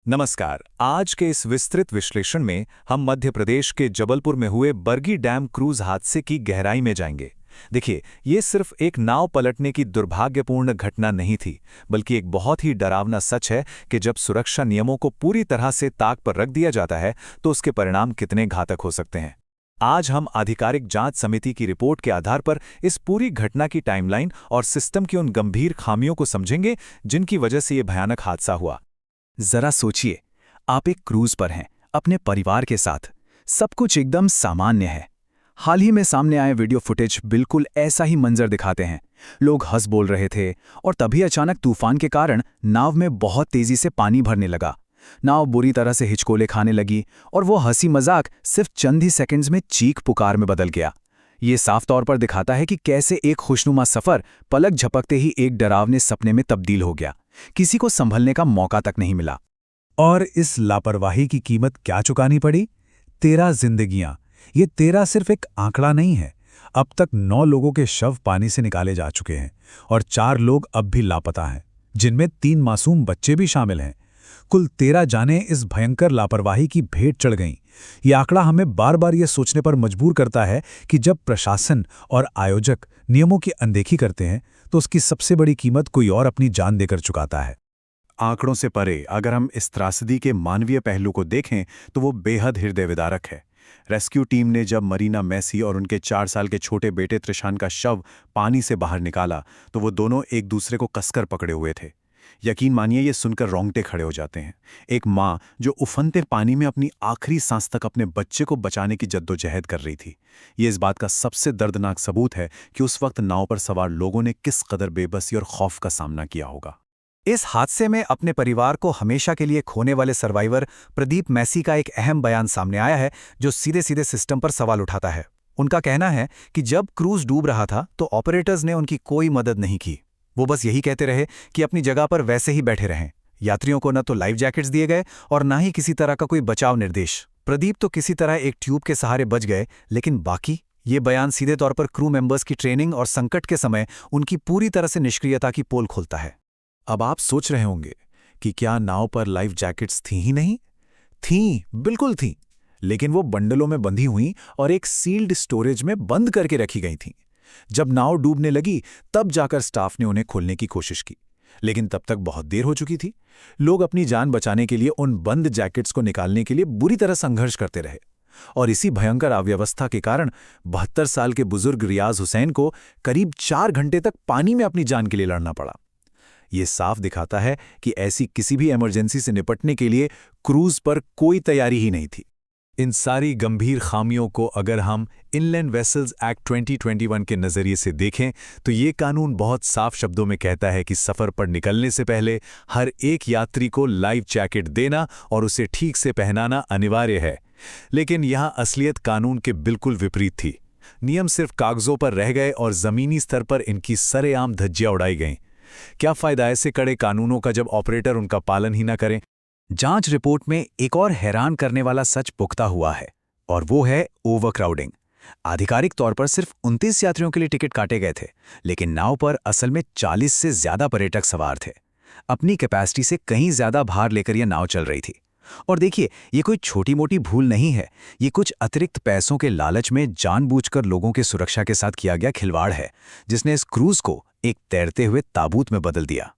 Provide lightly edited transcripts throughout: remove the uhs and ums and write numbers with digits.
नमस्कार। आज के इस विस्तृत विश्लेषण में हम मध्य प्रदेश के जबलपुर में हुए बरगी डैम क्रूज हादसे की गहराई में जाएंगे। देखिए, ये सिर्फ एक नाव पलटने की दुर्भाग्यपूर्ण घटना नहीं थी, बल्कि एक बहुत ही डरावना सच है कि जब सुरक्षा नियमों को पूरी तरह से ताक पर रख दिया जाता है तो उसके परिणाम कितने घातक हो सकते हैं। आज हम आधिकारिक जांच समिति की रिपोर्ट के आधार पर इस पूरी घटना की टाइमलाइन और सिस्टम की उन गंभीर खामियों को समझेंगे जिनकी वजह से ये भयानक हादसा हुआ। जरा सोचिए, आप एक क्रूज पर हैं, अपने परिवार के साथ। सब कुछ एकदम सामान्य है। हाल ही में सामने आए वीडियो फुटेज बिल्कुल ऐसा ही मंजर दिखाते हैं। लोग हंस बोल रहे थे और तभी अचानक तूफान के कारण नाव में बहुत तेजी से पानी भरने लगा। नाव बुरी तरह से हिचकोले खाने लगी और वो हंसी मजाक सिर्फ चंद ही सेकंड्स में चीख पुकार में बदल गया। ये साफ तौर पर दिखाता है कि कैसे एक खुशनुमा सफर पलक झपकते ही एक डरावने सपने में तब्दील हो गया। किसी को संभलने का मौका तक नहीं मिला। और इस लापरवाही की कीमत क्या चुकानी पड़ी? 13 जिंदगियां। ये 13 सिर्फ एक आंकड़ा नहीं है। अब तक 9 लोगों के शव पानी से निकाले जा चुके हैं और 4 लोग अब भी लापता हैं, जिनमें 3 मासूम बच्चे भी शामिल हैं। कुल 13 जानें इस भयंकर लापरवाही की भेंट चढ़ गईं। ये आंकड़ा हमें बार बार ये सोचने पर मजबूर करता है कि जब प्रशासन और आयोजक नियमों की अनदेखी करते हैं तो उसकी सबसे बड़ी कीमत कोई और अपनी जान देकर चुकाता है। आंकड़ों से परे अगर हम इस त्रासदी के मानवीय पहलू को देखें तो वो बेहद हृदय विदारक है। रेस्क्यू टीम ने जब मरीना मैसी और उनके 4 साल के छोटे बेटे त्रिशान का शव पानी से बाहर निकाला तो वो दोनों एक दूसरे को कसकर पकड़े हुए थे। यकीन मानिए, ये सुनकर रोंगटे खड़े हो जाते हैं। एक माँ जो उफनते पानी में अपनी आखिरी सांस तक अपने बच्चे को बचाने की जद्दोजहद कर रही थी। ये इस बात का सबसे दर्दनाक सबूत है कि उस वक्त नाव पर सवार लोगों ने किस कदर बेबसी और खौफ का सामना किया होगा। इस हादसे में अपने परिवार को हमेशा के लिए खोने वाले सर्वाइवर प्रदीप मैसी का एक अहम बयान सामने आया है, जो सीधे सीधे सिस्टम पर सवाल उठाता है। उनका कहना है कि जब क्रूज डूब रहा था तो ऑपरेटर्स ने उनकी कोई मदद नहीं की। वो बस यही कहते रहे कि अपनी जगह पर वैसे ही बैठे रहें। यात्रियों को न तो लाइफ जैकेट्स दिए गए और न ही किसी तरह का कोई बचाव निर्देश। प्रदीप तो किसी तरह एक ट्यूब के सहारे बच गए, लेकिन बाकी? ये बयान सीधे तौर पर क्रू मेंबर्स की ट्रेनिंग और संकट के समय उनकी पूरी तरह से निष्क्रियता की पोल खोलता है। अब आप सोच रहे होंगे कि क्या नाव पर लाइफ जैकेट्स थी ही नहीं? थीं, बिल्कुल थीं, लेकिन वो बंडलों में बंधी हुई और एक सील्ड स्टोरेज में बंद करके रखी गई थीं। जब नाव डूबने लगी तब जाकर स्टाफ ने उन्हें खोलने की कोशिश की, लेकिन तब तक बहुत देर हो चुकी थी। लोग अपनी जान बचाने के लिए उन बंद जैकेट्स को निकालने के लिए बुरी तरह संघर्ष करते रहे और इसी भयंकर अव्यवस्था के कारण 72 साल के बुजुर्ग रियाज हुसैन को करीब 4 घंटे तक पानी में अपनी जान के लिए लड़ना पड़ा। ये साफ दिखाता है कि ऐसी किसी भी इमरजेंसी से निपटने के लिए क्रूज पर कोई तैयारी ही नहीं थी। इन सारी गंभीर खामियों को अगर हम इनलैंड वेसल्स एक्ट 2021 के नज़रिए से देखें तो ये कानून बहुत साफ शब्दों में कहता है कि सफ़र पर निकलने से पहले हर एक यात्री को लाइफ जैकेट देना और उसे ठीक से पहनाना अनिवार्य है। लेकिन यहाँ असलियत कानून के बिल्कुल विपरीत थी। नियम सिर्फ कागजों पर रह गए और ज़मीनी स्तर पर इनकी सरेआम धज्जियां उड़ाई गईं। क्या फ़ायदा ऐसे कड़े कानूनों का जब ऑपरेटर उनका पालन ही ना करें? जांच रिपोर्ट में एक और हैरान करने वाला सच पुख्ता हुआ है, और वो है ओवरक्राउडिंग। आधिकारिक तौर पर सिर्फ 29 यात्रियों के लिए टिकट काटे गए थे, लेकिन नाव पर असल में 40 से ज्यादा पर्यटक सवार थे। अपनी कैपेसिटी से कहीं ज्यादा भार लेकर यह नाव चल रही थी। और देखिए, ये कोई छोटी मोटी भूल नहीं है। ये कुछ अतिरिक्त पैसों के लालच में जानबूझकर लोगों की सुरक्षा के साथ किया गया खिलवाड़ है, जिसने इस क्रूज को एक तैरते हुए ताबूत में बदल दिया।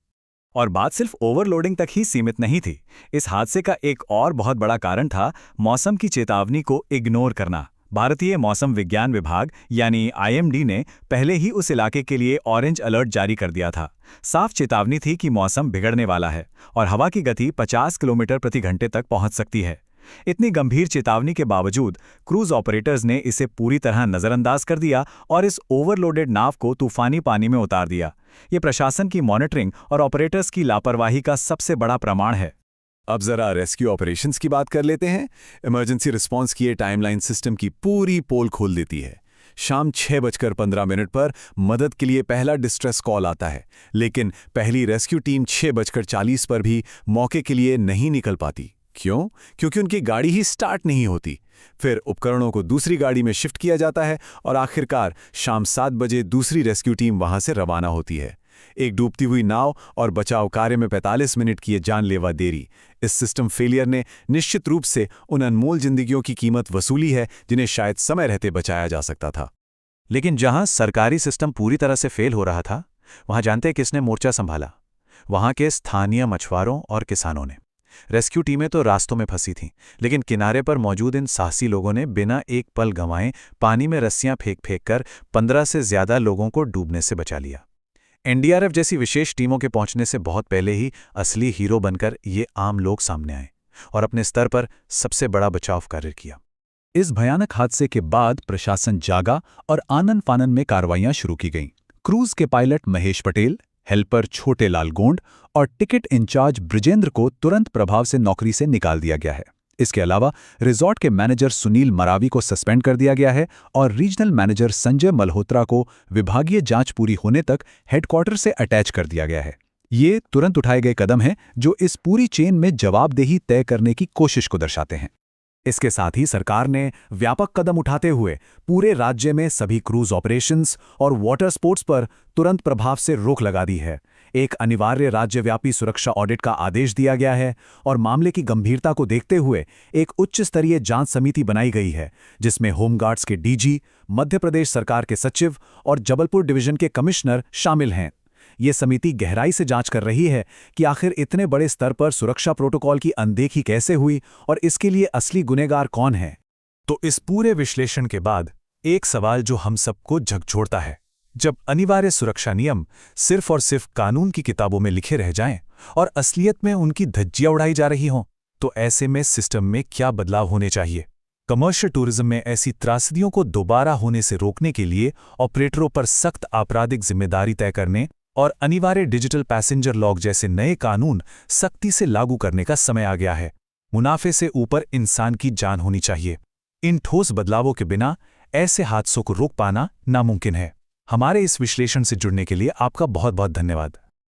और बात सिर्फ ओवरलोडिंग तक ही सीमित नहीं थी। इस हादसे का एक और बहुत बड़ा कारण था मौसम की चेतावनी को इग्नोर करना। भारतीय मौसम विज्ञान विभाग यानी आईएमडी ने पहले ही उस इलाके के लिए ऑरेंज अलर्ट जारी कर दिया था। साफ चेतावनी थी कि मौसम बिगड़ने वाला है और हवा की गति 50 किलोमीटर प्रति घंटे तक पहुंच सकती है। इतनी गंभीर चेतावनी के बावजूद क्रूज ऑपरेटर्स ने इसे पूरी तरह नज़रअंदाज कर दिया और इस ओवरलोडेड नाव को तूफानी पानी में उतार दिया। ये प्रशासन की मॉनिटरिंग और ऑपरेटर्स की लापरवाही का सबसे बड़ा प्रमाण है। अब जरा रेस्क्यू ऑपरेशंस की बात कर लेते हैं। इमरजेंसी रिस्पांस की ये टाइमलाइन सिस्टम की पूरी पोल खोल देती है। शाम 6:15 पर मदद के लिए पहला डिस्ट्रेस कॉल आता है, लेकिन पहली रेस्क्यू टीम 6:40 पर भी मौके के लिए नहीं निकल पाती। क्यों? क्योंकि उनकी गाड़ी ही स्टार्ट नहीं होती। फिर उपकरणों को दूसरी गाड़ी में शिफ्ट किया जाता है और आखिरकार शाम 7 बजे दूसरी रेस्क्यू टीम वहां से रवाना होती है। एक डूबती हुई नाव और बचाव कार्य में 45 मिनट की ये जानलेवा देरी। इस सिस्टम फेलियर ने निश्चित रूप से उन अनमोल जिंदगियों की कीमत वसूली है जिन्हें शायद समय रहते बचाया जा सकता था। लेकिन जहां सरकारी सिस्टम पूरी तरह से फेल हो रहा था, वहां जानते हैं किसने मोर्चा संभाला? वहां के स्थानीय मछुआरों और किसानों ने। रेस्क्यू टीमें तो रास्तों में फंसी थीं, लेकिन किनारे पर मौजूद इन साहसी लोगों ने बिना एक पल गंवाए पानी में रस्सियां फेंक फेंक कर 15 से ज्यादा लोगों को डूबने से बचा लिया। एनडीआरएफ जैसी विशेष टीमों के पहुंचने से बहुत पहले ही असली हीरो बनकर ये आम लोग सामने आए और अपने स्तर पर सबसे बड़ा बचाव कार्य किया। इस भयानक हादसे के बाद प्रशासन जागा और आनन फानन में कार्रवाइयां शुरू की गईं। क्रूज के पायलट महेश पटेल, हेल्पर छोटे लाल गोंड और टिकट इंचार्ज ब्रिजेंद्र को तुरंत प्रभाव से नौकरी से निकाल दिया गया है। इसके अलावा रिजॉर्ट के मैनेजर सुनील मरावी को सस्पेंड कर दिया गया है और रीजनल मैनेजर संजय मल्होत्रा को विभागीय जांच पूरी होने तक हेडक्वार्टर से अटैच कर दिया गया है। ये तुरंत उठाए गए कदम हैं जो इस पूरी चेन में जवाबदेही तय करने की कोशिश को दर्शाते हैं। इसके साथ ही सरकार ने व्यापक कदम उठाते हुए पूरे राज्य में सभी क्रूज ऑपरेशंस और वाटर स्पोर्ट्स पर तुरंत प्रभाव से रोक लगा दी है। एक अनिवार्य राज्यव्यापी सुरक्षा ऑडिट का आदेश दिया गया है और मामले की गंभीरता को देखते हुए एक उच्च स्तरीय जांच समिति बनाई गई है, जिसमें होमगार्ड्स के डीजी, मध्य प्रदेश सरकार के सचिव और जबलपुर डिवीजन के कमिश्नर शामिल हैं। ये समिति गहराई से जांच कर रही है कि आखिर इतने बड़े स्तर पर सुरक्षा प्रोटोकॉल की अनदेखी कैसे हुई और इसके लिए असली गुनहगार कौन है। तो इस पूरे विश्लेषण के बाद एक सवाल जो हम सबको झकझोरता है, जब अनिवार्य सुरक्षा नियम सिर्फ और सिर्फ कानून की किताबों में लिखे रह जाएं और असलियत में उनकी धज्जियां उड़ाई जा रही हों, तो ऐसे में सिस्टम में क्या बदलाव होने चाहिए? कमर्शियल टूरिज्म में ऐसी त्रासदियों को दोबारा होने से रोकने के लिए ऑपरेटरों पर सख्त आपराधिक जिम्मेदारी तय करने और अनिवार्य डिजिटल पैसेंजर लॉग जैसे नए कानून सख्ती से लागू करने का समय आ गया है। मुनाफे से ऊपर इंसान की जान होनी चाहिए। इन ठोस बदलावों के बिना ऐसे हादसों को रोक पाना नामुमकिन है। हमारे इस विश्लेषण से जुड़ने के लिए आपका बहुत बहुत धन्यवाद।